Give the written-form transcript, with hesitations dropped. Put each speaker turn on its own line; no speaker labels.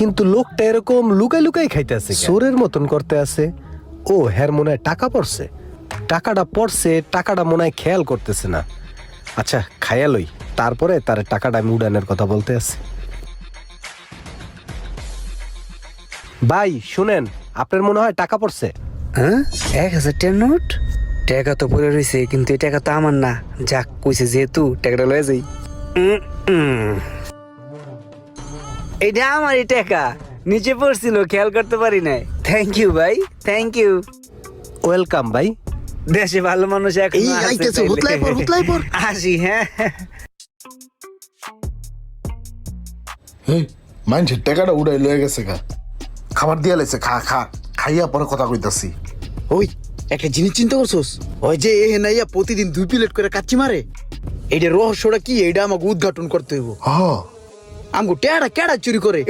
কিন্তু লোকটা এরকম লুকাই লুকাই খাইতেছে, চোরের মতন করতে আছে। ও হ্যার মনে হয় টাকা পড়ছে, টাকাটা মনে হয় খেয়াল করতেছে না। আচ্ছা খাইয়া লই, তারপরে তার টাকাটা আমি উড়ানের কথা বলতে আছি। ভাই শুনেন, আপনার মনে হয় টাকা পড়ছে।
হ্যাঁ 1000 টাকার নোট? টাকা তো পড়ে রয়েছে, কিন্তু এই টাকা তো আমার না। যাক কইছে যেহেতু টাকাটা লয়ে যাই। এটা আমারই টাকা, নিচে পড়ছিল খেয়াল করতে পারি নাই। থ্যাংক ইউ ভাই, থ্যাংক ইউ।
ওয়েলকাম ভাই।
দেশে ভালো মানুষ এখন
এই আইতেছে, হুতলাই পর।
আসি। হ্যাঁ
এই মানুষের টাকাটা উড়াই লয়ে গেছে গা, খাবার দিয়া লাইছে, খাইয়া পরে কথা কইতাছি।
ওই একটা জিনিস চিন্তা করছোস? ওই যে এ নাইয়া প্রতিদিন 2 প্লেট করে কাচ্চি মারে, এইটা রহস্যটা কি এইটা আমাকে উদ্ঘাটন করতে হইব।
হ
আমগো টেড়া কেডা চুরি করে